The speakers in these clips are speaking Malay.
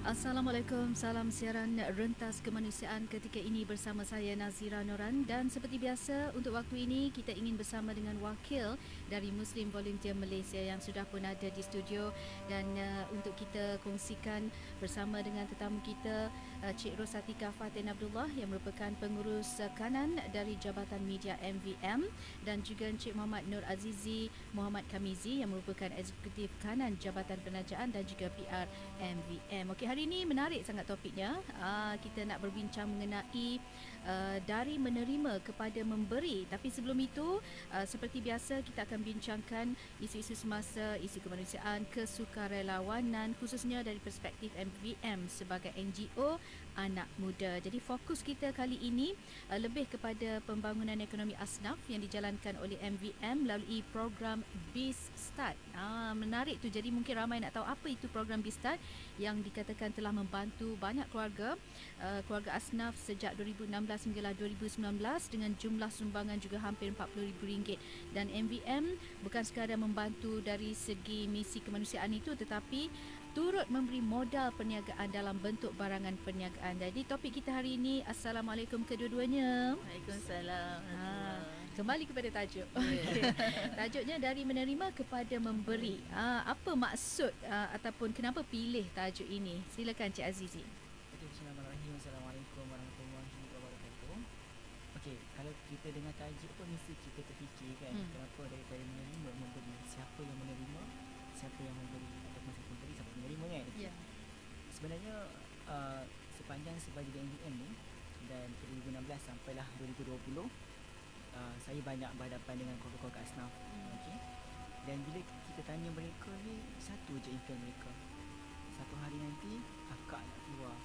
Assalamualaikum, salam siaran rentas kemanusiaan ketika ini bersama saya Nazira Noran, dan seperti biasa untuk waktu ini kita ingin bersama dengan wakil dari Muslim Volunteer Malaysia yang sudah pun ada di studio, dan untuk kita kongsikan bersama dengan tetamu kita Cik Rosatika Fatin Abdullah yang merupakan pengurus kanan dari Jabatan Media MVM, dan juga Cik Muhammad Nur Azizi Muhammad Kamizi yang merupakan eksekutif kanan Jabatan Penajaan dan juga PR MVM. Okey, hari ini menarik sangat topiknya. Kita nak berbincang mengenai dari menerima kepada memberi. Tapi sebelum itu, seperti biasa kita akan bincangkan isu-isu semasa, isu kemanusiaan, kesukarelawanan, khususnya dari perspektif MVM sebagai NGO anak muda. Jadi fokus kita kali ini lebih kepada pembangunan ekonomi asnaf yang dijalankan oleh MVM melalui program Biz Start. Menarik tu. Jadi mungkin ramai nak tahu apa itu program Biz Start yang dikatakan telah membantu banyak keluarga asnaf sejak 2016 hinggalah 2019 dengan jumlah sumbangan juga hampir RM40,000. Dan MVM bukan sekadar membantu dari segi misi kemanusiaan itu, tetapi turut memberi modal perniagaan dalam bentuk barangan perniagaan. Jadi topik kita hari ini, Assalamualaikum kedua-duanya. Waalaikumsalam. Kembali kepada tajuk. Yeah. Okay. Tajuknya dari menerima kepada memberi. Apa maksud ataupun kenapa pilih tajuk ini? Silakan Cik Azizi. Okey, bismillahirrahmanirrahim. Assalamualaikum warahmatullahi wabarakatuh. Okey, kalau kita dengar tajuk pun mesti kita terfikir kan, kenapa daripada menerima memberi, siapa yang menerima, siapa yang memberi, ataupun siapa memberi, siapa menerima kan. Ya. Sebenarnya sepanjang sebagai MVM ni dan 2016 sampailah 2020, saya banyak berhadapan dengan keluarga-keluarga asnaf. Okey. Dan bila kita tanya mereka ni, satu je impian mereka. Satu hari nanti akak nak keluar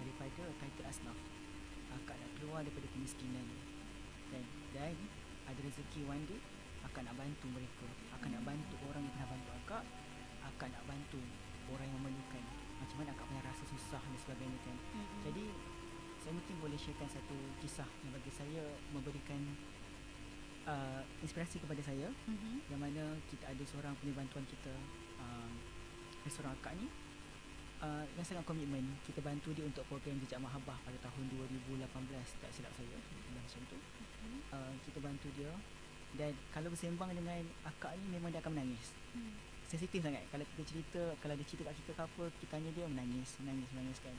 daripada title asnaf. Akak nak keluar daripada kemiskinan. Dan ada rezeki one day, akak nak bantu mereka. Akak nak bantu orang yang pernah bantu akak. Akak nak bantu orang yang memerlukan. Macam mana akak punya rasa susah dan sebagainya kan. Jadi saya mungkin boleh sharekan satu kisah yang bagi saya memberikan inspirasi kepada saya. Yang mana kita ada seorang punya bantuan kita, seorang akak ni yang sangat komitmen. Kita bantu dia untuk program Jejak Mahabbah pada tahun 2018, tak silap saya, macam tu. Kita bantu dia, dan kalau bersembang dengan akak ni memang dia akan menangis. Sensitif sangat. Kalau kita cerita, kalau dia cerita kat kita ke apa, kita tanya dia, menangis kan.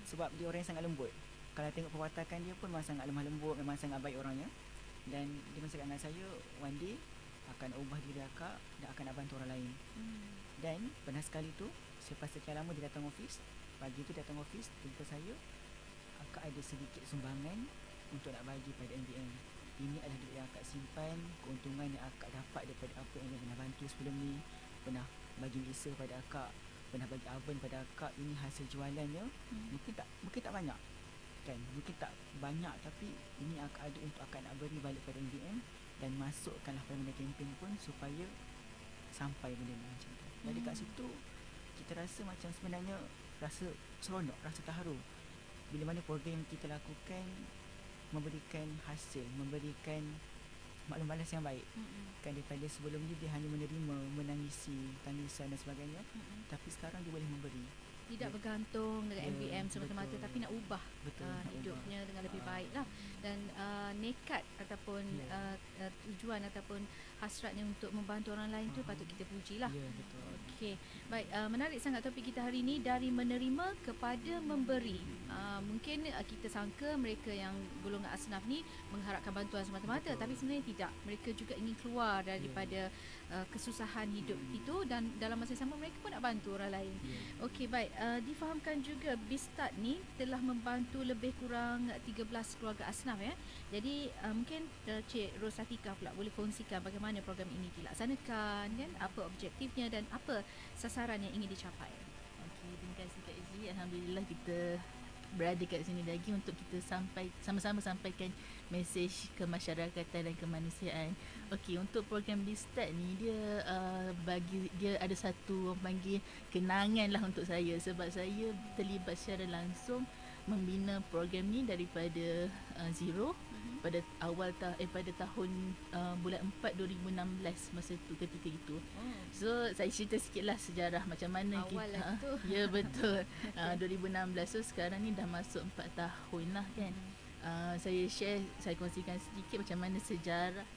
Sebab dia orang yang sangat lembut. Kalau tengok perwatakan dia pun memang sangat lemah lembut, memang sangat baik orangnya. Dan dia cakap dengan saya, one day akan ubah diri akak dan akan nak bantu orang lain. Dan pernah sekali tu, selepas sekian lama dia datang office. Pagi tu datang office, jumpa saya. Akak ada sedikit sumbangan untuk nak bagi pada MVM. Ini adalah duit yang akak simpan, keuntungan yang akak dapat daripada apa yang dia pernah bantu sebelum ni. Pernah bagi mixer pada akak, pernah bagi oven pada akak. Ini hasil jualannya. Mungkin tak banyak kan, mungkin tak banyak, tapi ini akak ada untuk akak nak beri balik pada MVM. Dan masukkanlah pada benda campaign pun supaya sampai benda ni macam tu. Jadi kat situ kita rasa macam sebenarnya rasa seronok, rasa terharu bila mana program yang kita lakukan memberikan hasil, memberikan maklum balas yang baik. Kan daripada sebelum ni dia hanya menerima, menangisi tangisan dan sebagainya, tapi sekarang dia boleh memberi. Tidak bergantung dengan MVM semata-mata, tapi nak ubah hidupnya dengan lebih baik lah. Dan nekat ataupun tujuan ataupun hasratnya untuk membantu orang lain tu patut kita puji lah. Okey, baik, menarik sangat topik kita hari ini, dari menerima kepada memberi. Mungkin kita sangka mereka yang golongan asnaf ni mengharapkan bantuan semata-mata, tapi sebenarnya tidak. Mereka juga ingin keluar daripada kesusahan hidup itu, dan dalam masa yang sama mereka pun nak bantu orang lain. Okey, baik. Difahamkan juga Biz Start ni telah membantu lebih kurang 13 keluarga asnaf ya. Jadi mungkin Cik Rosatika pula boleh kongsikan bagaimana program ini dilaksanakan, kan, apa objektifnya dan apa sasaran yang ingin dicapai. Okey, terima kasih Kak Izzy. Alhamdulillah kita berada kat sini lagi untuk kita sama-sama sampaikan mesej kemasyarakatan dan kemanusiaan. Okey, untuk program Biz Start ni dia bagi dia ada satu orang panggil kenangan lah untuk saya, sebab saya terlibat secara langsung membina program ni daripada zero pada pada tahun bulan 4 2016 masa tu ketika itu. So saya cerita sikitlah sejarah macam mana Awal kita. lah tu. Ya betul. 2016 so sekarang ni dah masuk 4 tahun lah kan. Saya kongsikan sedikit macam mana sejarah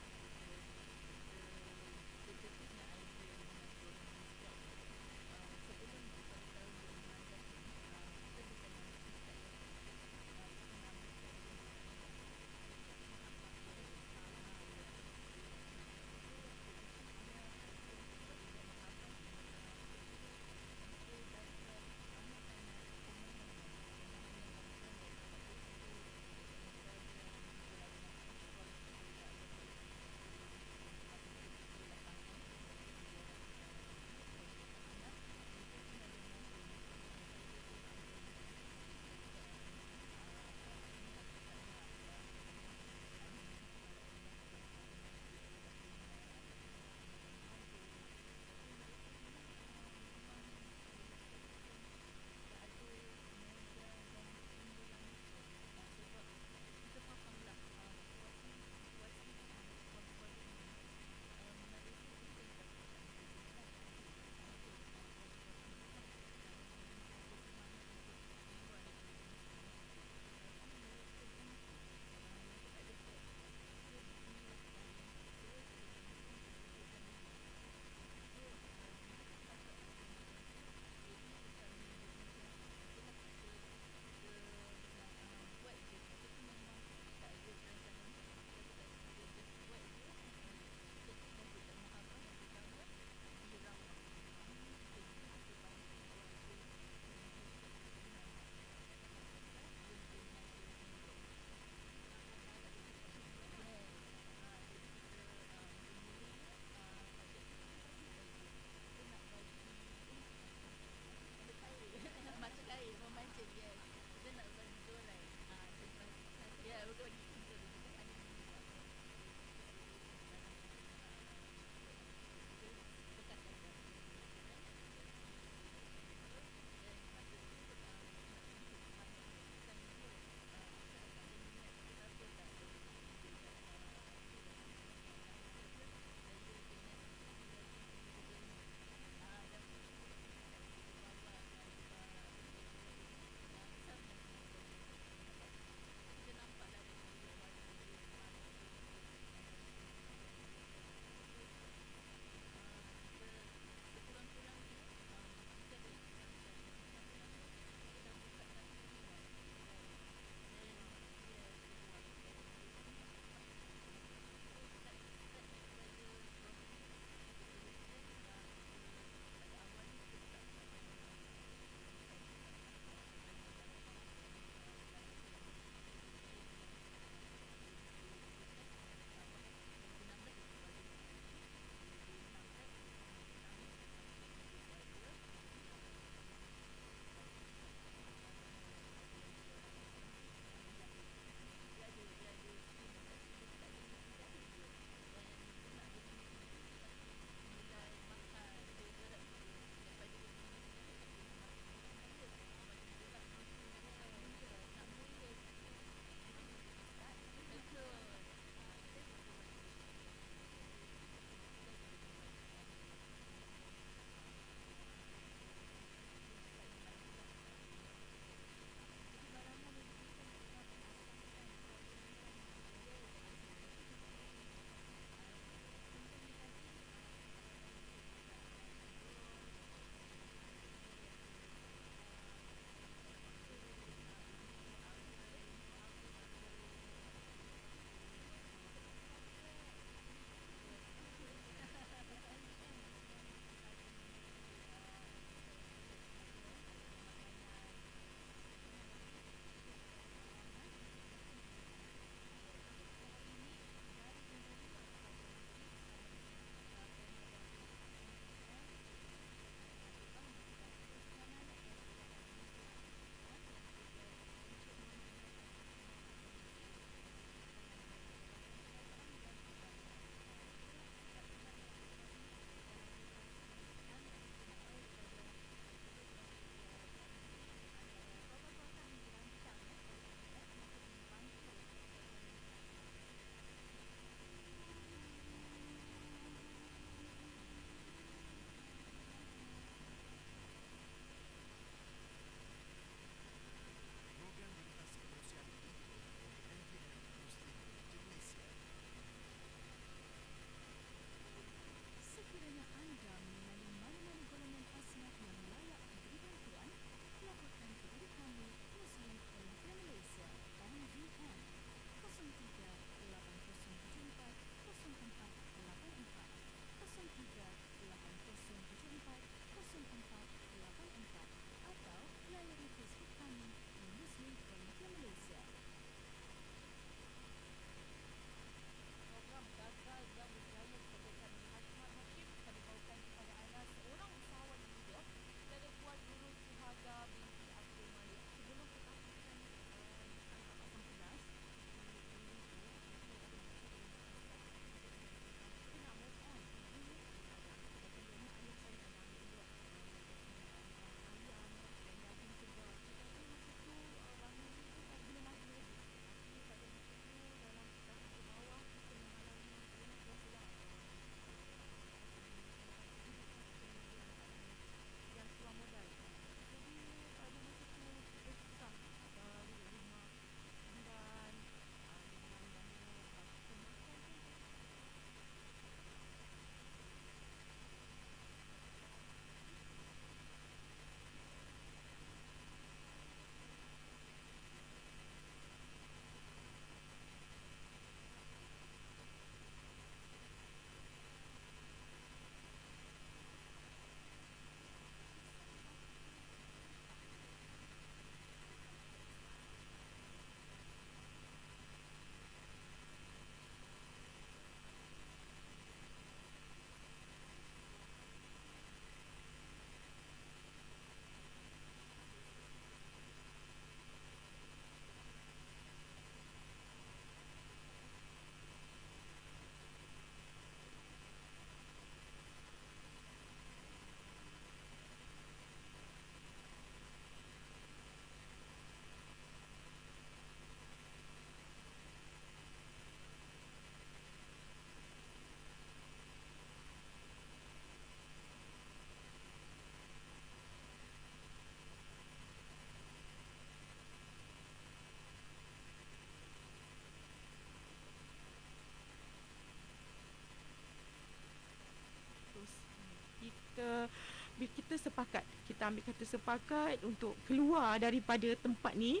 kita ambil kata sepakat untuk keluar daripada tempat ni,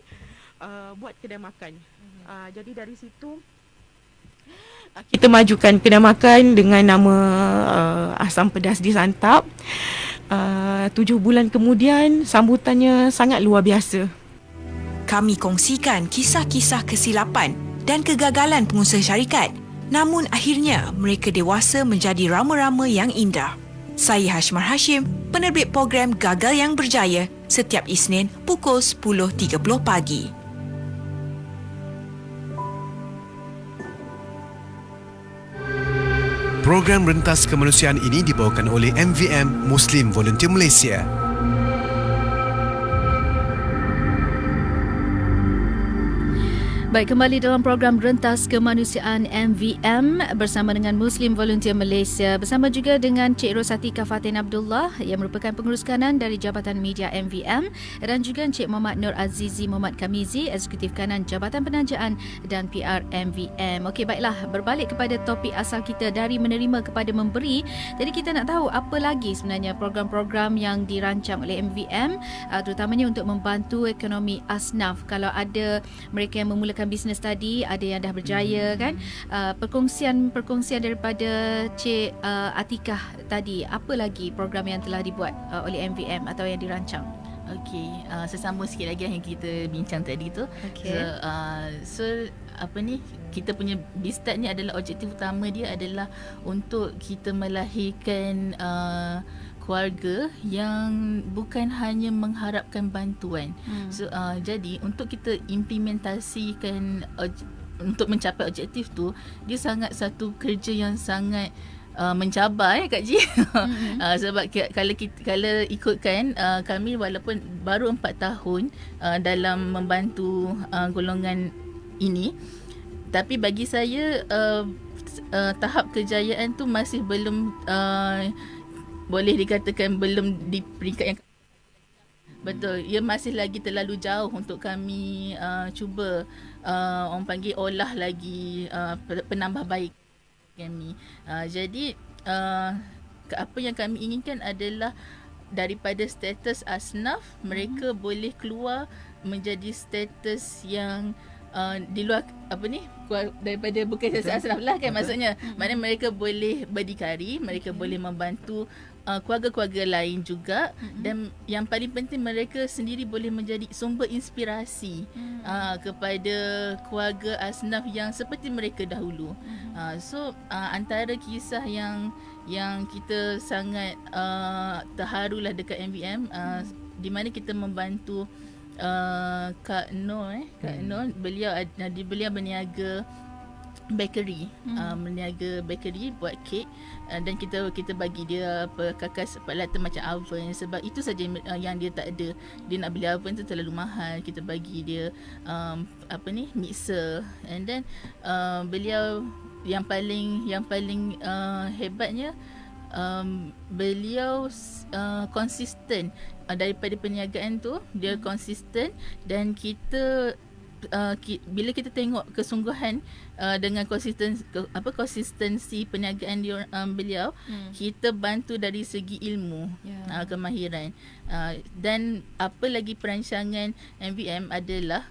buat kedai makan. Jadi dari situ kita majukan kedai makan dengan nama Asam Pedas Disantap. 7 bulan kemudian sambutannya sangat luar biasa. Kami kongsikan kisah-kisah kesilapan dan kegagalan pengusaha syarikat. Namun akhirnya mereka dewasa menjadi rama-rama yang indah. Saya Hashmar Hashim, penerbit program Gagal yang Berjaya, setiap Isnin pukul 10.30 pagi. Program Rentas Kemanusiaan ini dibawakan oleh MVM Muslim Volunteer Malaysia. Baik, kembali dalam program Rentas Kemanusiaan MVM bersama dengan Muslim Volunteer Malaysia, bersama juga dengan Cik Rosatika Fatin Abdullah yang merupakan pengurus kanan dari Jabatan Media MVM, dan juga Cik Muhammad Nur Azizi Muhammad Kamizi, Eksekutif Kanan Jabatan Penajaan dan PR MVM. Okey, baiklah, berbalik kepada topik asal kita dari menerima kepada memberi. Jadi kita nak tahu apa lagi sebenarnya program-program yang dirancang oleh MVM, terutamanya untuk membantu ekonomi asnaf. Kalau ada mereka yang memulakan bisnes tadi, ada yang dah berjaya kan, perkongsian daripada Cik Atikah tadi, apa lagi program yang telah dibuat oleh MVM atau yang dirancang? Okey, sesambung sikit lagi yang kita bincang tadi tu. Okay. So apa ni, kita punya Bistart ni adalah objektif utama dia adalah untuk kita melahirkan keluarga yang bukan hanya mengharapkan bantuan. So jadi untuk kita implementasikan untuk mencapai objektif tu, dia sangat satu kerja yang sangat mencabar Kak Ji. Sebab kalau ikutkan kami walaupun baru 4 tahun dalam membantu golongan ini, tapi bagi saya tahap kejayaan tu masih belum boleh dikatakan belum di peringkat yang betul. Ia masih lagi terlalu jauh untuk kami cuba orang panggil olah lagi penambah baik kami. Jadi apa yang kami inginkan adalah daripada status asnaf, mereka boleh keluar menjadi status yang di luar apa ni, daripada bukan status asnaf lah kan, maksudnya maknanya mereka boleh berdikari, mereka boleh membantu keluarga-keluarga lain juga, dan yang paling penting mereka sendiri boleh menjadi sumber inspirasi kepada keluarga asnaf yang seperti mereka dahulu. So antara kisah yang kita sangat terharulah dekat MVM, di mana kita membantu Kak Nur, beliau berniaga bakery, berniaga bakery buat kek, dan kita bagi dia kakas peralatan macam oven, sebab itu saja yang dia tak ada. Dia nak beli oven tu terlalu mahal, kita bagi dia mixer. And then beliau yang paling hebatnya, beliau konsisten daripada perniagaan tu, dia konsisten, dan kita bila kita tengok kesungguhan dengan konsistensi perniagaan dia, beliau, kita bantu dari segi ilmu, kemahiran, dan apa lagi perancangan MVM adalah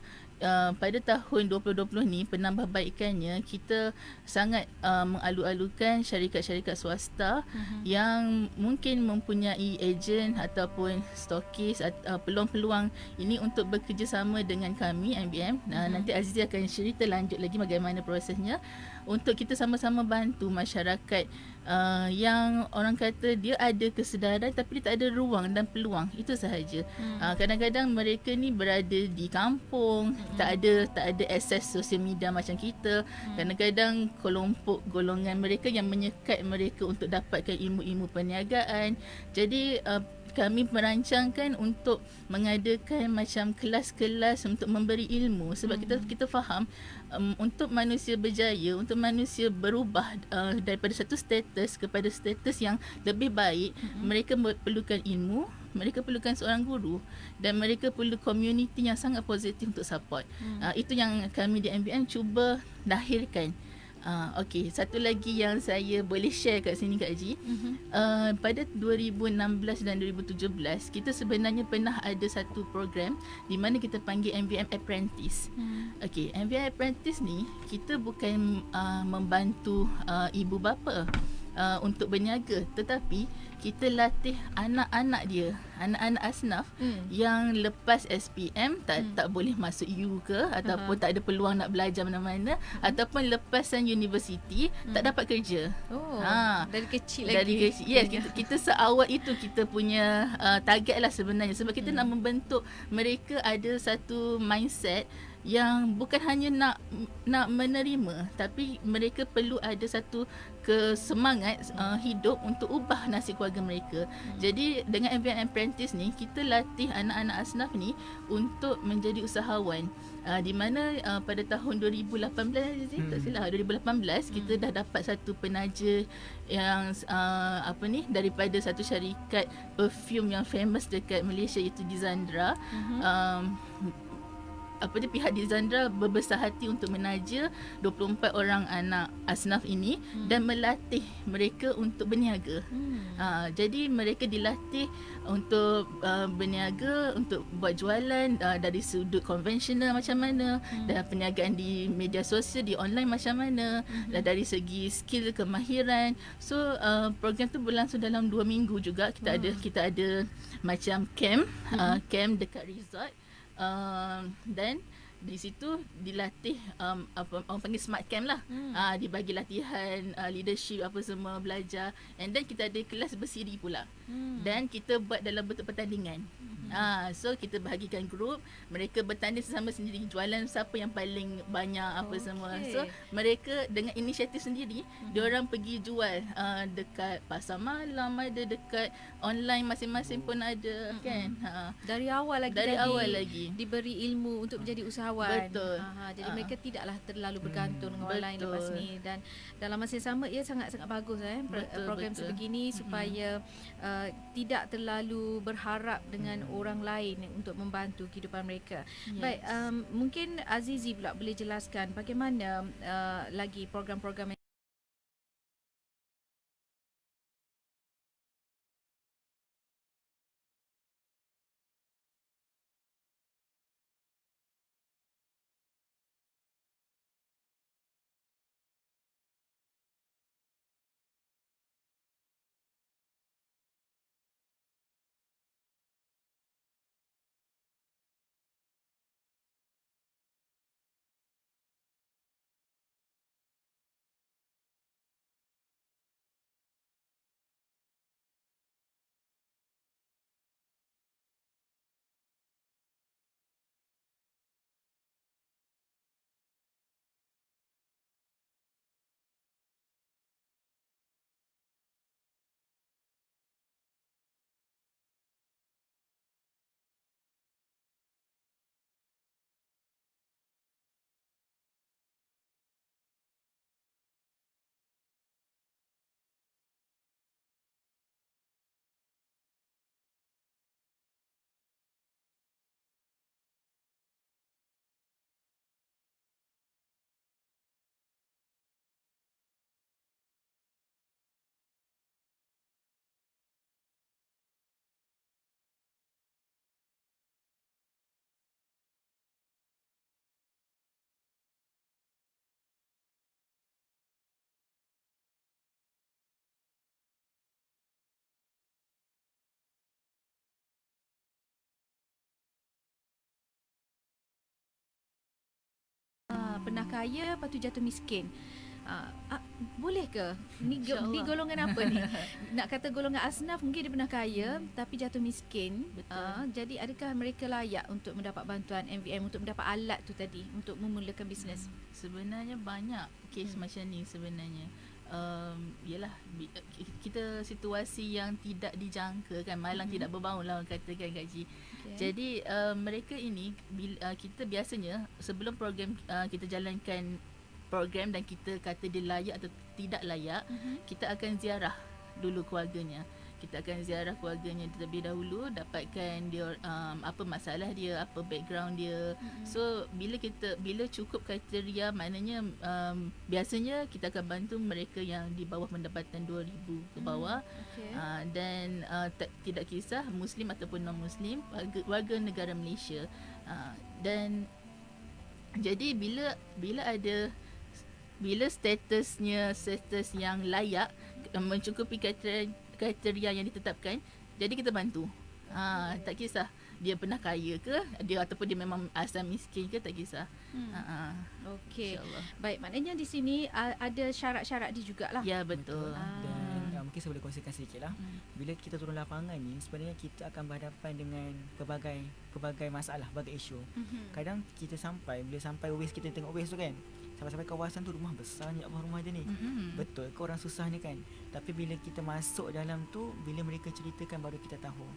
pada tahun 2020 ni, penambahbaikannya kita sangat mengalu-alukan syarikat-syarikat swasta yang mungkin mempunyai ejen ataupun stokis, peluang-peluang ini untuk bekerjasama dengan kami MVM. Nanti Azizi akan cerita lanjut lagi bagaimana prosesnya untuk kita sama-sama bantu masyarakat yang orang kata dia ada kesedaran tapi dia tak ada ruang dan peluang. Itu sahaja. Kadang-kadang mereka ni berada di kampung, tak ada akses sosial media macam kita. Kadang-kadang kelompok golongan mereka yang menyekat mereka untuk dapatkan ilmu-ilmu perniagaan. Jadi kami merancangkan untuk mengadakan macam kelas-kelas untuk memberi ilmu, sebab kita faham untuk manusia berjaya, untuk manusia berubah daripada satu status kepada status yang lebih baik, mereka perlukan ilmu, mereka perlukan seorang guru, dan mereka perlu community yang sangat positif untuk support. Itu yang kami di MVM cuba lahirkan. Okey, satu lagi yang saya boleh share kat sini Kak Haji. Pada 2016 dan 2017 kita sebenarnya pernah ada satu program di mana kita panggil MVM Apprentice. Okey, MVM Apprentice ni kita bukan membantu ibu bapa untuk berniaga, tetapi kita latih anak-anak dia, anak-anak asnaf yang lepas SPM tak boleh masuk U ke ataupun tak ada peluang nak belajar mana-mana ataupun lepasan universiti tak dapat kerja. Dari kecil lagi. Dari kecil. Yes, kita seawal itu kita punya target lah sebenarnya, sebab kita nak membentuk mereka ada satu mindset yang bukan hanya nak menerima, tapi mereka perlu ada satu kesemangat hidup untuk ubah nasib keluarga mereka. Jadi dengan MVM Apprentice ni kita latih anak-anak asnaf ni untuk menjadi usahawan. Di mana pada tahun 2018 tak silap 2018 kita dah dapat satu penaja yang daripada satu syarikat perfume yang famous dekat Malaysia iaitu Dizandra. Pihak Dizandra berbesar hati untuk menaja 24 orang anak asnaf ini dan melatih mereka untuk berniaga. Jadi mereka dilatih untuk berniaga, untuk buat jualan dari sudut konvensional macam mana, dan perniagaan di media sosial, di online macam mana, dan dari segi skill kemahiran. So program tu berlangsung dalam 2 minggu juga. Kita ada macam camp, camp dekat resort. Dan di situ dilatih orang panggil smart camp lah. Dibagi latihan leadership apa semua, belajar, and then kita ada kelas bersiri pula. Dan kita buat dalam bentuk pertandingan. So kita bahagikan grup, mereka bertanding sesama sendiri, jualan siapa yang paling banyak apa semua. So mereka dengan inisiatif sendiri, diorang pergi jual dekat pasar malam ada, dekat online masing-masing pun ada kan. Dari awal lagi diberi ilmu untuk menjadi usahawan. Betul. Jadi mereka tidaklah terlalu bergantung dengan orang lain lepas ni, dan dalam masa yang sama ia sangat-sangat bagus program sebegini supaya tidak terlalu berharap dengan orang lain untuk membantu kehidupan mereka. Baik, mungkin Azizi pula boleh jelaskan bagaimana lagi program-program pernah kaya lepas tu jatuh miskin. Boleh ke? Ni golongan apa ni? Nak kata golongan asnaf mungkin dia pernah kaya tapi jatuh miskin. Jadi adakah mereka layak untuk mendapat bantuan MVM untuk mendapat alat tu tadi untuk memulakan bisnes? Sebenarnya banyak kes macam ni sebenarnya. Yalah, kita situasi yang tidak dijangka kan, malang tidak berbau lah katakan gaji. Jadi mereka ini kita biasanya sebelum program kita jalankan program dan kita kata dia layak atau tidak layak, kita akan ziarah dulu keluarganya. kita akan ziarah keluarganya terlebih dahulu, dapatkan dia apa masalah dia, apa background dia. So bila cukup kriteria, maknanya biasanya kita akan bantu mereka yang di bawah pendapatan 2,000 ke bawah. Okey. Dan tidak kisah Muslim ataupun non-Muslim, warga negara Malaysia. Dan jadi bila status yang layak, mencukupi kriteria yang ditetapkan, jadi kita bantu. Tak kisah dia pernah kaya ke, dia ataupun dia memang asal miskin ke, tak kisah. Okey. InsyaAllah. Baik, maknanya di sini ada syarat-syarat dia jugalah. Ya, betul. Dan mungkin saya boleh kongsikan sedikit lah. Bila kita turun lapangan ni, sebenarnya kita akan berhadapan dengan pelbagai masalah, pelbagai isu. Kadang kita bila sampai waste, kita tengok waste tu kan, sampai kawasan tu rumah besarnya, apa rumah dia ni. Betul ke orang susah ni kan. Tapi bila kita masuk dalam tu, bila mereka ceritakan baru kita tahu.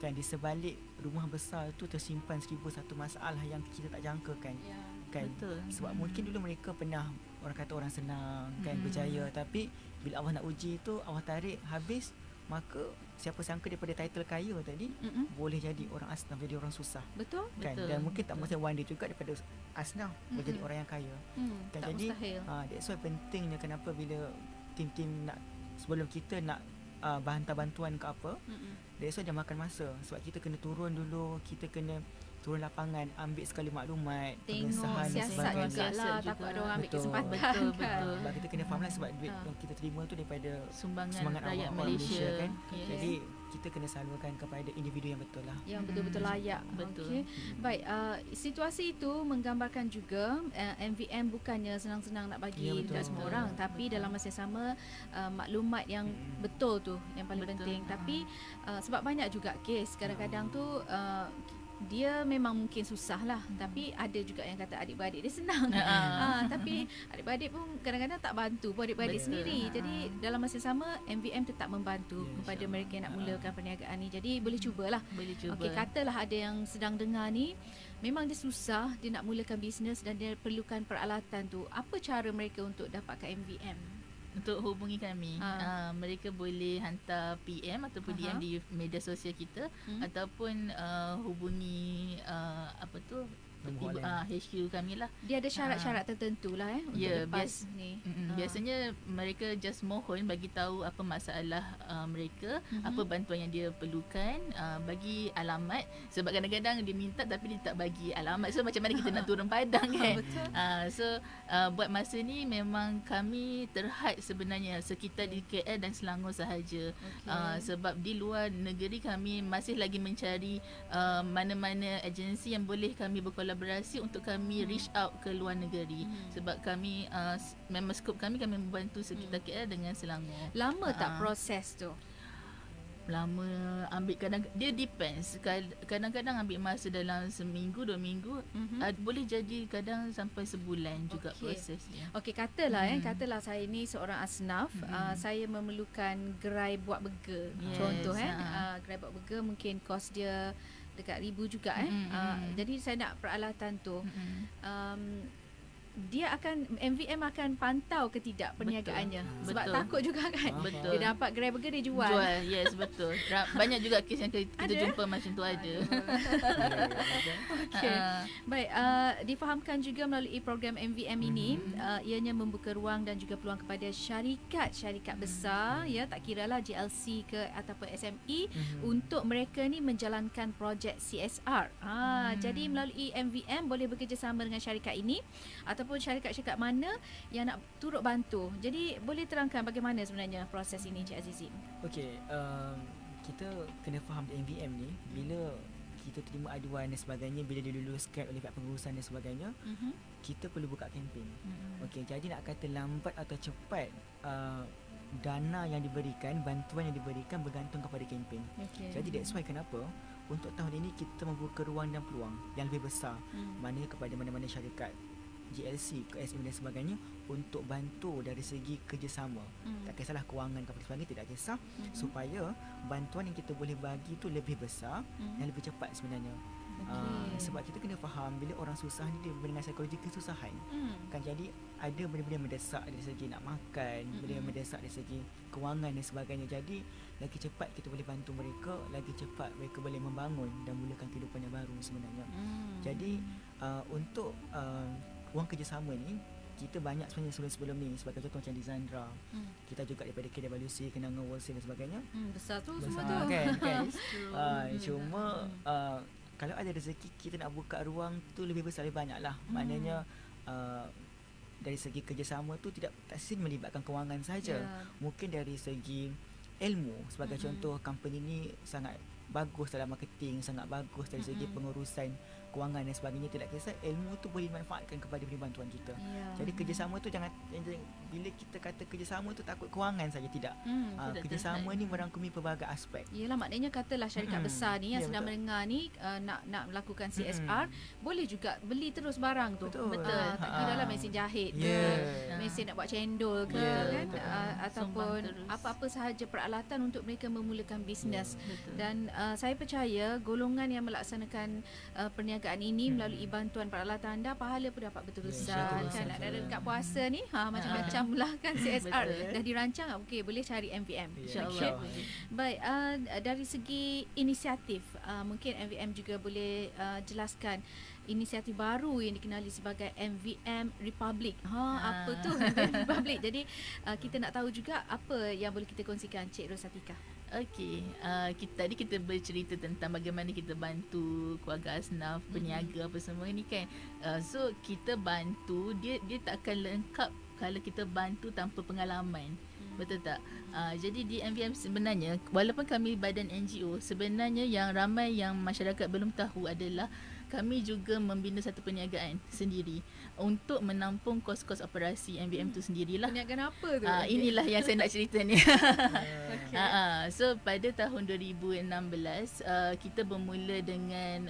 Kan di sebalik rumah besar tu tersimpan 1001 masalah yang kita tak jangkakan. Ya. Kan. Betul. Sebab mungkin dulu mereka pernah orang kata orang senang kan, berjaya, tapi bila Allah nak uji tu, Allah tarik habis, maka siapa sangka daripada title kaya tadi boleh jadi orang asnaf, jadi orang susah. Betul? Kan. Betul, Dan mungkin tak betul. mesti one day juga daripada asnaf boleh jadi orang yang kaya. Kan. Tak Jadi mustahil. that's why pentingnya kenapa bila tim-tim nak, sebelum kita nak hantar bantuan ke apa, that's why dia makan masa. Sebab kita kena turun dulu, kita kena turun lapangan, ambil sekali maklumat, Tengok pengesahan dan siasat sebagainya. jugalah, Siasat takut juga. ada orang ambil Betul. kesempatan Betul, kan. betul. Sebab kita kena faham lah, sebab duit yang kita terima tu daripada Sumbangan sumbangan rakyat awak Malaysia. kan. Yes. Jadi kita kena salurkan kepada individu yang betul lah. Yang betul-betul layak. Betul. Okey. Baik, situasi itu menggambarkan juga MVM bukannya senang-senang nak bagi Ya, betul. dekat semua orang, tapi dalam masa yang sama maklumat yang betul tu yang paling Betul. penting. Tapi sebab banyak juga kes kadang-kadang tu dia memang mungkin susah lah, tapi ada juga yang kata adik-beradik dia senang. Tapi adik-beradik pun kadang-kadang tak bantu pun adik-beradik Betul. sendiri. Jadi dalam masa yang sama MVM tetap membantu Ya, kepada insyaAllah. mereka yang nak mulakan perniagaan ni. Jadi boleh cubalah. Boleh cuba. Okey, katalah ada yang sedang dengar ni, memang dia susah, dia nak mulakan bisnes dan dia perlukan peralatan tu. Apa cara mereka untuk dapatkan MVM? Untuk hubungi kami, mereka boleh hantar PM ataupun DM di media sosial kita, ataupun hubungi apa tu Nombor hotline. HQ kami lah. Dia ada syarat-syarat tertentu lah untuk Ya, lepas ni. Biasanya mereka just mohon bagi tahu apa masalah mereka, apa bantuan yang dia perlukan, bagi alamat. Sebab kadang-kadang dia minta tapi dia tak bagi alamat. So macam mana kita nak turun padang kan? Betul. So buat masa ni memang kami terhad sebenarnya sekitar di KL dan Selangor sahaja. Sebab di luar negeri kami masih lagi mencari mana-mana agensi yang boleh kami berkolaborasi untuk kami reach out ke luar negeri. Sebab kami memang skop kami membantu sekitar KL dengan Selangor. Lama tak proses tu? Lama ambil, dia depends. Kadang-kadang ambil masa dalam seminggu, 2 minggu. Boleh jadi kadang sampai sebulan juga Okey. prosesnya. Okey, katalah saya ni seorang asnaf, saya memerlukan gerai buat burger. Yes, Contoh gerai buat burger mungkin kos dia dekat ribu juga jadi saya nak peralatan tu. Dia akan MVM akan pantau ke tidak perniagaannya. Sebab Betul. takut juga kan. Betul. Dia dapat gerai burger dia jual. Yes, betul. Banyak juga kes yang kita Ada? jumpa macam tu ada. Okey. Baik, difahamkan juga melalui program MVM ini, ianya membuka ruang dan juga peluang kepada syarikat-syarikat besar, ya, tak kiralah GLC ke ataupun SME, untuk mereka ni menjalankan projek CSR. Jadi melalui MVM boleh bekerjasama dengan syarikat ini ataupun syarikat-syarikat mana yang nak turut bantu. Jadi boleh terangkan bagaimana sebenarnya proses ini, Cik Azizi? Okey, kita kena faham MVM ni, bila kita terima aduan dan sebagainya, bila diluluskan oleh pihak pengurusan dan sebagainya, kita perlu buka kempen. Okey, jadi nak kata lambat atau cepat, dana yang diberikan, bantuan yang diberikan bergantung kepada kempen. Okay. Jadi that's why kenapa untuk tahun ini kita membuka ruang dan peluang yang lebih besar, mana kepada mana-mana syarikat GLC, ke SME dan sebagainya, untuk bantu dari segi kerjasama. Tak kisahlah kewangan kapal sebagainya, tidak kisah, supaya bantuan yang kita boleh bagi tu lebih besar dan lebih cepat sebenarnya. Sebab kita kena faham bila orang susah ni dia dengan psikologi kesusahan. Kan jadi ada benda-benda mendesak dari segi nak makan, benda mendesak dari segi kewangan dan sebagainya. Jadi lagi cepat kita boleh bantu mereka, lagi cepat mereka boleh membangun dan mulakan kehidupan yang baru sebenarnya. Jadi untuk wang kerjasama ni kita banyak sebenarnya sebelum-sebelum ni, sebagai contoh macam di Zandra, kita juga daripada KWC, Kenanga Wholesale dan sebagainya. Besar tu semua Besar tu. kan. Cuma kalau ada rezeki kita nak buka ruang tu lebih besar, lebih banyak lah. Maknanya dari segi kerjasama tu tak semestinya melibatkan kewangan saja. Mungkin dari segi ilmu, sebagai contoh company ni sangat bagus dalam marketing, sangat bagus dari segi pengurusan kewangan dan sebagainya. Tidak kisah, ilmu tu boleh dimanfaatkan kepada bantuan kita. Jadi kerjasama tu jangan bila kita kata kerjasama tu takut kewangan saja, tidak. Kerjasama ni merangkumi pelbagai aspek. Yelah, maknanya katalah syarikat besar ni yang sedang mendengar ni nak melakukan CSR, boleh juga beli terus barang tu. Betul. Tak kira lah mesin jahit ke, mesin nak buat cendol ke, kan, ataupun apa-apa sahaja peralatan untuk mereka memulakan bisnes. Dan saya percaya golongan yang melaksanakan perniagaan ini melalui bantuan peralatan anda, pahala pun dapat betul besar. Kan ada dekat puasa ni macam-macam lah kan CSR dah dirancang. Okey, boleh cari MVM, InsyaAllah. Baik, dari segi inisiatif, mungkin MVM juga boleh jelaskan inisiatif baru yang dikenali sebagai MVM Republic. Apa tu MVM Republic? Jadi kita nak tahu juga apa yang boleh kita kongsikan, Cik Rosatika. Okey, tadi kita bercerita tentang bagaimana kita bantu keluarga asnaf, peniaga apa semua ni kan. So kita bantu, dia tak akan lengkap kalau kita bantu tanpa pengalaman. Betul tak? Jadi di MVM sebenarnya, walaupun kami badan NGO, sebenarnya yang ramai yang masyarakat belum tahu adalah kami juga membina satu perniagaan sendiri untuk menampung kos-kos operasi MVM tu sendirilah. Perniagaan apa tu? Inilah yang saya nak cerita ni. So pada tahun 2016 kita bermula dengan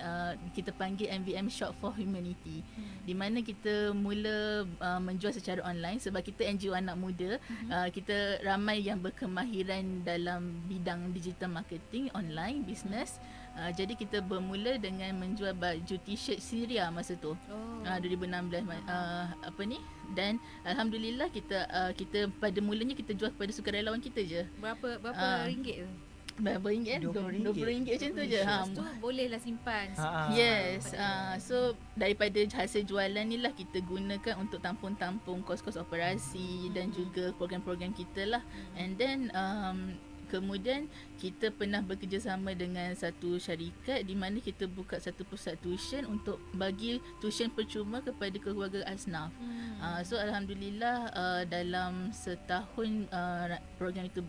kita panggil MVM Shop for Humanity, di mana kita mula menjual secara online sebab kita NGO anak muda. Kita ramai yang berkemahiran dalam bidang digital marketing, online business. Jadi kita bermula dengan menjual baju t-shirt Syria masa tu. 2016 dan alhamdulillah kita pada mulanya kita jual kepada sukarelawan kita je. Berapa ringgit tu? Berapa ringgit? RM20 macam tu je. Tu bolehlah simpan. Yes. So daripada hasil jualan ni lah kita gunakan untuk tampung-tampung kos-kos operasi dan juga program-program kita lah. And then kemudian kita pernah bekerjasama dengan satu syarikat di mana kita buka satu pusat tuition untuk bagi tuition percuma kepada keluarga asnaf. So alhamdulillah dalam setahun program itu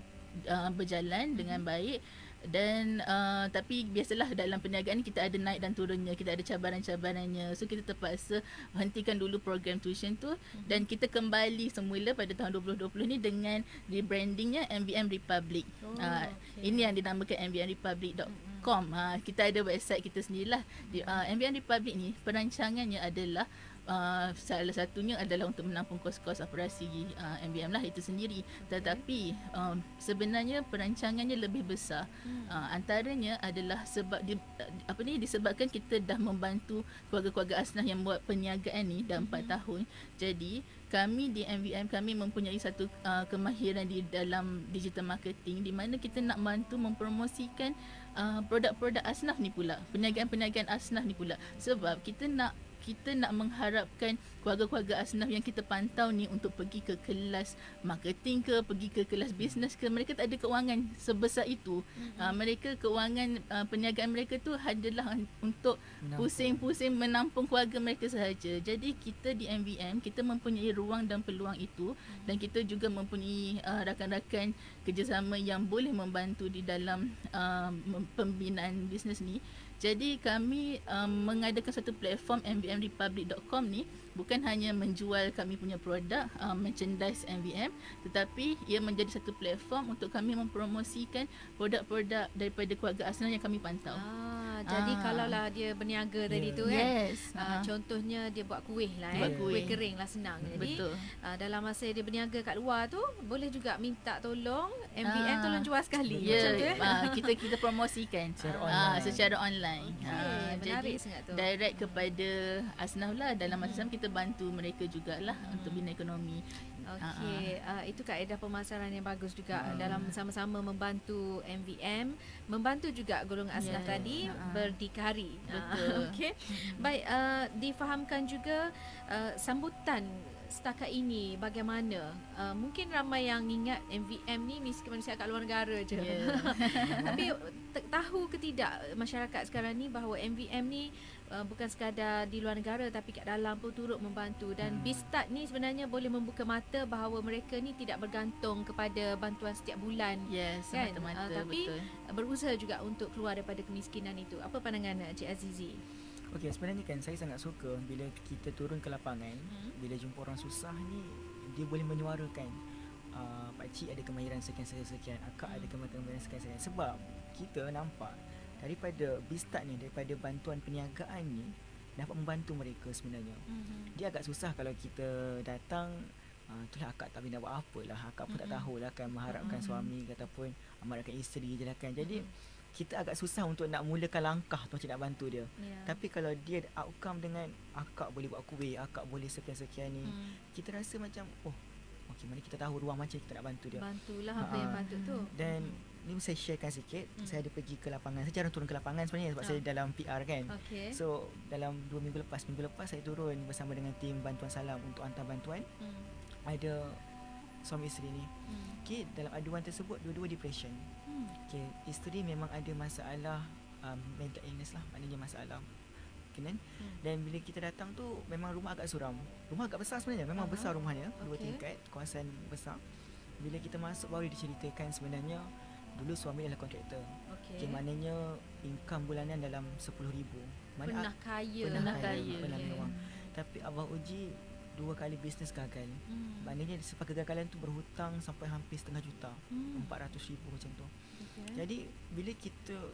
berjalan dengan baik. Dan tapi biasalah dalam perniagaan ni kita ada naik dan turunnya, kita ada cabaran-cabarannya. So kita terpaksa hentikan dulu program tuition tu dan kita kembali semula pada tahun 2020 ni dengan rebrandingnya MVM Republic. Ini yang dinamakan mvmrepublic.com. Kita ada website kita sendirilah. MVM Republic ni perancangannya adalah salah satunya adalah untuk menampung kos-kos operasi MVM lah itu sendiri. Tetapi sebenarnya perancangannya lebih besar. Antaranya adalah sebab disebabkan kita dah membantu keluarga-keluarga asnaf yang buat perniagaan ni dah 4 tahun. Jadi kami di MVM kami mempunyai satu kemahiran di dalam digital marketing di mana kita nak bantu mempromosikan produk-produk asnaf ni pula, perniagaan-perniagaan asnaf ni pula. Sebab kita nak mengharapkan keluarga-keluarga asnaf yang kita pantau ni untuk pergi ke kelas marketing ke, pergi ke kelas bisnes ke, mereka tak ada kewangan sebesar itu. Mereka kewangan perniagaan mereka tu adalah untuk pusing-pusing menampung keluarga mereka sahaja. Jadi kita di MVM kita mempunyai ruang dan peluang itu dan kita juga mempunyai rakan-rakan kerjasama yang boleh membantu di dalam pembinaan bisnes ni. Jadi kami mengadakan satu platform mvmrepublic.com ni bukan hanya menjual kami punya produk merchandise MVM, tetapi ia menjadi satu platform untuk kami mempromosikan produk-produk daripada keluarga asnaf yang kami pantau. Jadi kalaulah dia berniaga tadi tu kan. Yes. Contohnya dia buat kuih lah Buat kuih kuih. kering lah senang. Jadi Betul. dalam masa dia berniaga kat luar tu boleh juga minta tolong MVM tolong jual sekali. Ya, Macam tu kita promosikan Secara online. secara online. Menarik Jadi sangat tu. direct kepada asnaf lah, dalam masa sama kita bantu mereka jugalah untuk bina ekonomi. Okey, itu kaedah pemasaran yang bagus juga dalam sama-sama membantu MVM, membantu juga golongan asnaf tadi berdikari. Betul. Okey. Baik, difahamkan juga sambutan setakat ini bagaimana? Mungkin ramai yang ingat MVM ni misi kemanusiaan kat luar negara je. Yeah. Tapi tahu ke tidak masyarakat sekarang ni bahawa MVM ni bukan sekadar di luar negara tapi kat dalam pun turut membantu, dan BizStart ni sebenarnya boleh membuka mata bahawa mereka ni tidak bergantung kepada bantuan setiap bulan. Yes, Kan? semata-mata Tapi betul. berusaha juga untuk keluar daripada kemiskinan itu. Apa pandangan Cik Azizi? Okey, sebenarnya kan saya sangat suka bila kita turun ke lapangan, bila jumpa orang susah ni, dia boleh menyuarakan pakcik ada kemahiran sekian-sekian, akak ada kemahiran sekian-sekian. Sebab kita nampak daripada BizStart ni, daripada bantuan perniagaan ni dapat membantu mereka sebenarnya. Dia agak susah kalau kita datang itulah akak tak boleh nak buat apa lah, akak pun tak tahulah kan, mengharapkan suami ataupun mengharapkan isteri je lah kan. Jadi kita agak susah untuk nak mulakan langkah tu macam nak bantu dia. Tapi kalau dia ada outcome dengan akak boleh buat kuih, akak boleh sekian-sekian ni, kita rasa macam okey, mana kita tahu ruang macam kita nak bantu dia. Bantulah apa yang patut tu. Dan ni saya sharekan sikit, saya ada pergi ke lapangan. Saya jarang turun ke lapangan sebenarnya sebab saya dalam PR kan. Okey. So dalam minggu lepas saya turun bersama dengan tim Bantuan Salam untuk hantar bantuan. Ada suami isteri ni. Okey, dalam aduan tersebut dua-dua depression. Okey, isteri memang ada masalah mental illness lah, maknanya masalah kenan. Dan bila kita datang tu memang rumah agak suram. Rumah agak besar sebenarnya, memang besar rumahnya, 2 tingkat, kawasan besar. Bila kita masuk baru diceritakan sebenarnya dulu suami adalah kontraktor. Okay, maknanya income bulanan dalam 10,000. Pernah kaya. Pernah mewah. Tapi Allah uji 2 kali bisnes gagal. Maknanya sebab kegagalan tu berhutang sampai hampir setengah juta. 400,000 macam tu. Jadi bila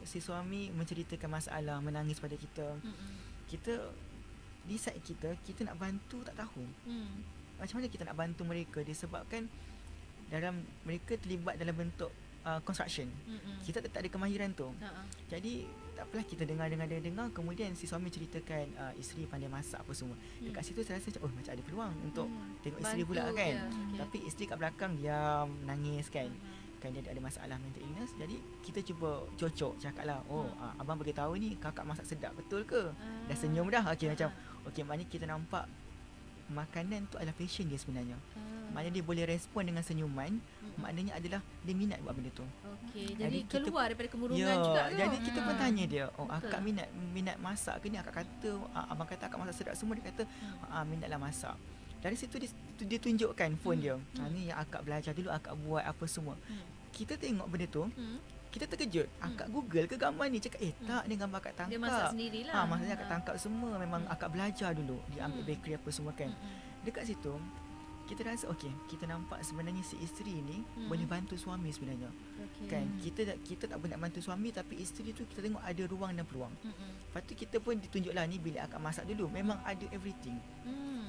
si suami menceritakan masalah, menangis pada kita, kita di side kita nak bantu tak tahu. Macam mana kita nak bantu mereka disebabkan mereka terlibat dalam bentuk construction. Kita tak ada kemahiran tu. Jadi tak apalah, kita dengar kemudian si suami ceritakan isteri pandai masak apa semua. Dekat situ saya rasa macam ada peluang untuk tengok isteri pula kan. Tapi isteri kat belakang diam, nangis kan. Kan dia ada masalah mental illness. Jadi kita cuba cocok, cakaplah, abang bagi tahu ni kakak masak sedap, betul ke? Dah senyum dah. Okey, macam maknanya kita nampak makanan tu adalah passion dia sebenarnya. Maknanya dia boleh respon dengan senyuman. Maknanya adalah dia minat buat benda tu. Okey, jadi keluar daripada kemurungan juga tu. Jadi kita pun tanya dia, akak minat masak ke ni? Akak kata, abang kata akak masak sedap semua. Dia kata, minatlah masak. Dari situ dia tunjukkan phone dia. Ni yang akak belajar dulu, akak buat apa semua. Kita tengok benda tu, kita terkejut. Akak Google ke gambar ni? Cakap, tak, ni gambar akak tangkap. Dia masak sendirilah. Maksudnya akak tangkap semua. Memang akak belajar dulu. Dia ambil bakery apa semua kan. Dekat situ, kita rasa kita nampak sebenarnya si isteri ni boleh bantu suami sebenarnya. Kan kita tak boleh nak bantu suami, tapi isteri tu kita tengok ada ruang dan peluang. Lepas tu kita pun ditunjuklah ni bilik akak masak dulu. Memang ada everything.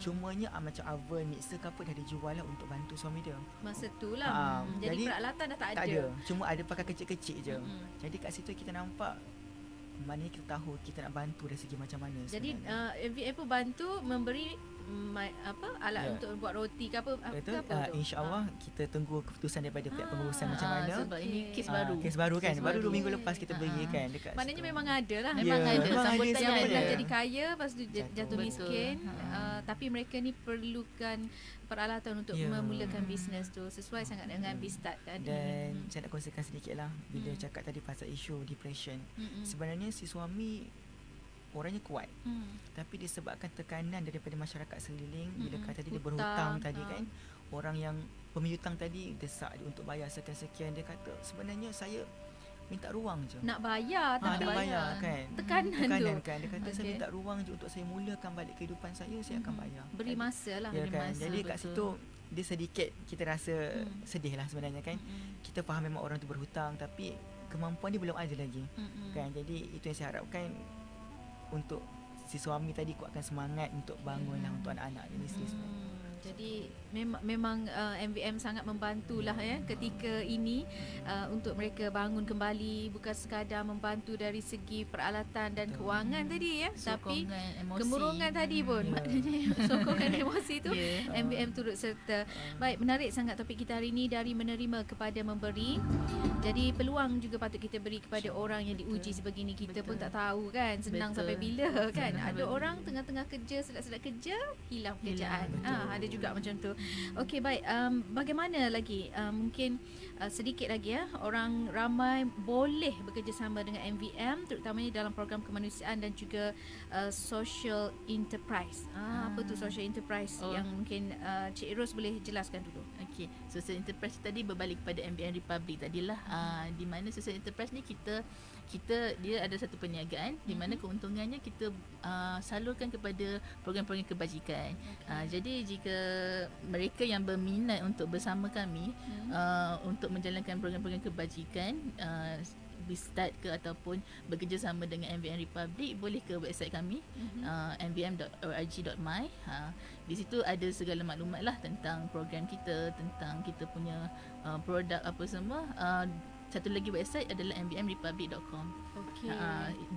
Cumanya macam oven, mixer ke apa dah dijual lah untuk bantu suami dia. Masa tu lah. Jadi peralatan dah tak ada. Cuma ada pakai kecil-kecil je. Jadi kat situ kita nampak maknanya kita tahu kita nak bantu dari segi macam mana. Jadi MVM pun bantu memberi alat untuk buat roti ke apa. Betul. InsyaAllah kita tunggu keputusan daripada pihak pengurusan macam mana. Sebab ini kes baru. Kes baru kan. Baru 2 minggu lepas kita beri kan dekat. Maknanya memang ada lah. Memang ada. Sambutan yang ada. pernah jadi kaya lepas tu jatuh miskin. Tapi mereka ni perlukan peralatan untuk memulakan bisnes tu. Sesuai sangat dengan BizStart tadi. Dan saya nak kongsikan sedikit lah. Bila cakap tadi pasal isu depression. Sebenarnya si suami orangnya kuat, tapi disebabkan tekanan daripada masyarakat sekeliling. Bila kata dia berhutang tadi kan, orang yang pemiutang tadi desak dia untuk bayar sekian-sekian. Dia kata sebenarnya saya minta ruang je. Nak bayar tak nak bayar kan. Tekanan tu kan. Dia kata saya minta ruang je untuk saya mulakan balik kehidupan saya akan bayar. Beri masa lah. Ya kan. Jadi kat betul. situ dia sedikit kita rasa sedih lah sebenarnya kan. Kita faham memang orang tu berhutang, tapi kemampuan dia belum ada lagi. Kan, jadi itu yang saya harapkan untuk si suami tadi kuatkan semangat untuk bangunlah untuk anak-anak ini semua. Jadi memang MVM sangat membantulah ketika ini untuk mereka bangun kembali, bukan sekadar membantu dari segi peralatan dan kewangan tadi tapi Sokongan emosi. kemurungan tadi pun maknanya sokongan emosi tu MVM turut serta. Baik, menarik sangat topik kita hari ini, dari menerima kepada memberi. Jadi peluang juga patut kita beri kepada orang yang diuji sebegini. Kita pun tak tahu kan senang sampai bila kan. Ada orang tengah-tengah kerja, sedap-sedap kerja, hilang pekerjaan. Ada juga macam tu. Okey, baik. Bagaimana lagi? Mungkin sedikit lagi orang ramai boleh bekerjasama dengan MVM, terutamanya dalam program kemanusiaan dan juga social enterprise. Apa tu social enterprise yang mungkin Cik Ros boleh jelaskan dulu? Okey, social enterprise tadi berbalik kepada MVM Republic tadilah. Di mana social enterprise ni kita dia ada satu perniagaan di mana keuntungannya kita salurkan kepada program-program kebajikan. Jadi jika mereka yang berminat untuk bersama kami untuk menjalankan program-program kebajikan, start ke ataupun bekerjasama dengan MVM Republic, boleh ke website kami mvm.org.my. Di situ ada segala maklumat lah tentang program kita, tentang kita punya produk apa semua. Satu lagi website adalah mvmrepublic.com. Okey.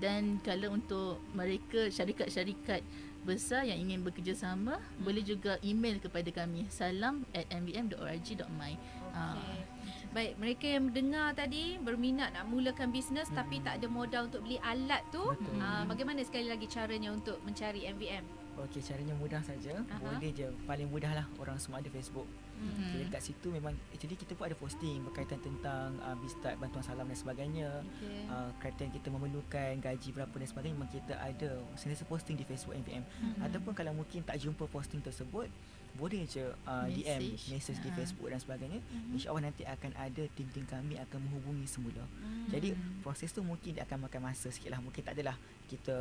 Dan kalau untuk mereka syarikat-syarikat besar yang ingin bekerjasama, boleh juga email kepada kami salam@mvm.org.my. Okey. Baik, mereka yang mendengar tadi berminat nak mulakan bisnes tapi tak ada modal untuk beli alat tu, bagaimana sekali lagi caranya untuk mencari MVM? Okey, caranya mudah saja. Boleh je. Paling mudah lah, orang semua ada Facebook. Okay, dekat situ memang actually kita pun ada posting berkaitan tentang Bistart, bantuan salam dan sebagainya. Kriteria kita memerlukan gaji berapa dan sebagainya, memang kita ada sentiasa posting di Facebook MVM. Ataupun kalau mungkin tak jumpa posting tersebut, boleh je DM, message di Facebook dan sebagainya. InsyaAllah nanti akan ada tim-tim kami akan menghubungi semula. Jadi proses tu mungkin dia akan makan masa sikit lah. Mungkin tak adalah kita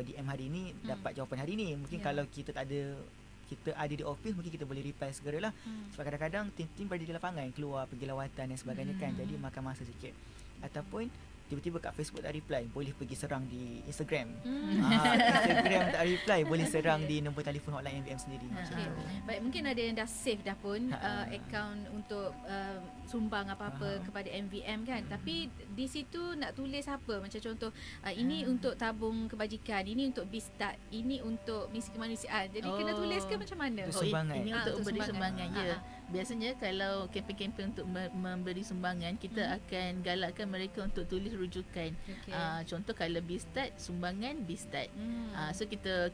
DM hari ni dapat jawapan hari ni. Mungkin kalau kita tak ada, kita ada di office, mungkin kita boleh reply segeralah. Sebab kadang-kadang tim-tim berada di lapangan, keluar pergi lawatan dan sebagainya kan. Jadi makan masa sikit. Ataupun tiba-tiba kat Facebook tak reply, boleh pergi serang di Instagram. Instagram tak reply, boleh serang di nombor telefon hotline MVM sendiri. Okay. Baik, mungkin ada yang dah save dah pun akaun untuk sumbang apa-apa kepada MVM kan. Tapi di situ nak tulis apa? Macam contoh ini untuk tabung kebajikan, ini untuk Bistart, ini untuk misi kemanusiaan. Jadi kena tulis ke macam mana? Sumbangan. Ini untuk memberi sumbangan. Ya. Ha. Biasanya kalau kempen-kempen untuk memberi sumbangan, kita akan galakkan mereka untuk tulis rujukan. Contoh kalau Bistart, sumbangan Bistart. So kita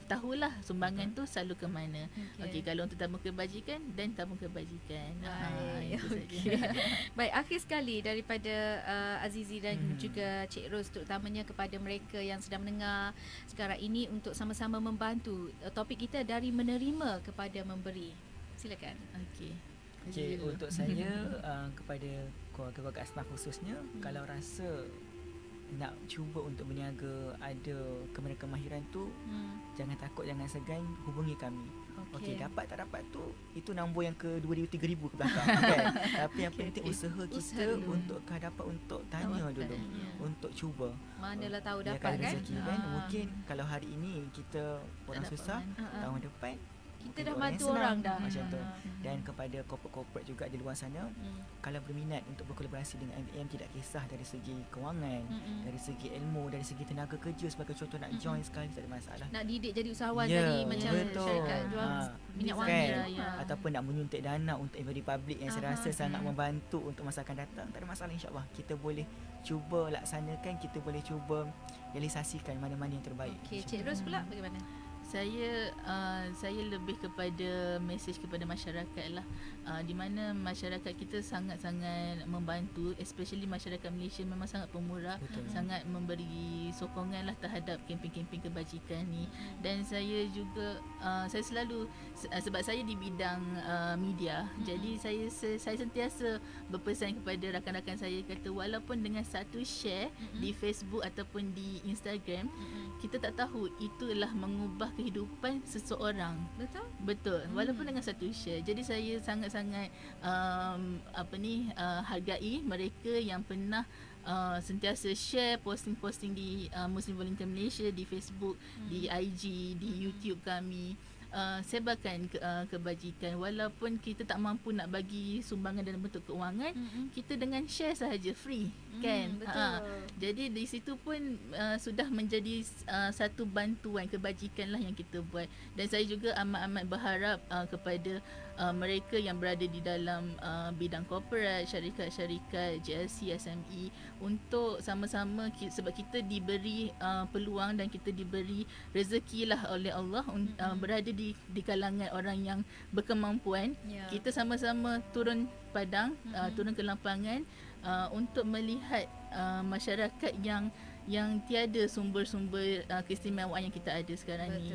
tahulah sumbangan tu selalu ke mana. Okey, kalau untuk tabung kebajikan dan tabung kebajikan. Itu saja. Baik, akhir sekali daripada Azizi dan juga Cik Ros, terutamanya kepada mereka yang sedang mendengar sekarang ini untuk sama-sama membantu. Topik kita dari menerima kepada memberi. Silakan. Okey, untuk saya kepada keluarga asnaf khususnya, kalau rasa nak cuba untuk berniaga, ada kemahiran tu, jangan takut, jangan segan, hubungi kami. Okey, dapat tak dapat tu, itu nombor yang ke 2,000-3,000 ke belakang kan. Tapi yang penting usaha kita untuk dapat untuk tanya dulu, untuk cuba. Manalah tahu Dia dapat akan kan. rezeki kan. Mungkin kalau hari ini kita orang susah, tahun depan kita dah yang bantu senang, orang dah. macam tu. Dan kepada corporate juga di luar sana, kalau berminat untuk berkolaborasi dengan MVM, tidak kisah dari segi kewangan, dari segi ilmu, dari segi tenaga kerja, sebagai contoh nak join sekali tak ada masalah. Nak didik jadi usahawan Ya, tadi macam betul. syarikat jual minyak wangi Kan? tu. Ataupun nak menyuntik dana untuk MVM Republic yang saya rasa sangat membantu untuk masa akan datang, tak ada masalah, insyaAllah kita boleh cuba laksanakan, kita boleh cuba realisasikan mana-mana yang terbaik. Okey, Cik Ros pula bagaimana? Saya lebih kepada mesej kepada masyarakat lah, di mana masyarakat kita sangat-sangat membantu, especially masyarakat Malaysia memang sangat pemurah. Betul. Sangat memberi sokongan lah terhadap kempen-kempen kebajikan ni. Dan saya juga saya selalu, sebab saya di bidang media, jadi saya sentiasa berpesan kepada rakan-rakan saya, kata walaupun dengan satu share di Facebook ataupun di Instagram, kita tak tahu itulah mengubah kehidupan seseorang. Betul. Walaupun dengan satu share. Jadi saya sangat-sangat hargai mereka yang pernah sentiasa share posting-posting di Muslim Volunteer Malaysia, di Facebook, di IG, di YouTube kami. Sebarkan kebajikan. Walaupun kita tak mampu nak bagi sumbangan dalam bentuk keuangan, kita dengan share sahaja free, kan? Betul. Jadi di situ pun sudah menjadi satu bantuan kebajikan lah yang kita buat. Dan saya juga amat-amat berharap kepada mereka yang berada di dalam bidang korporat, syarikat-syarikat, JLC, SME, untuk sama-sama sebab kita diberi peluang dan kita diberi rezeki lah oleh Allah berada di kalangan orang yang berkemampuan. Kita sama-sama turun padang, turun ke lapangan untuk melihat masyarakat yang tiada sumber-sumber keistimewaan yang kita ada sekarang ni.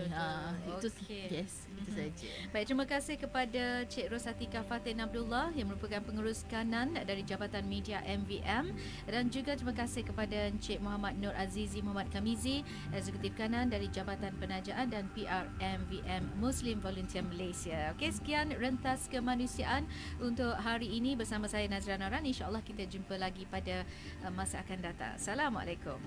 Itu itu saja. Baik, terima kasih kepada Cik Rosatika Fatin Abdullah yang merupakan pengurus kanan dari Jabatan Media MVM, dan juga terima kasih kepada Cik Muhammad Nur Azizi Muhammad Kamizi, Eksekutif Kanan dari Jabatan Penajaan dan PR MVM Muslim Volunteer Malaysia. Okey, sekian rentas kemanusiaan untuk hari ini bersama saya Nazira Noran. InsyaAllah kita jumpa lagi pada masa akan datang. Assalamualaikum.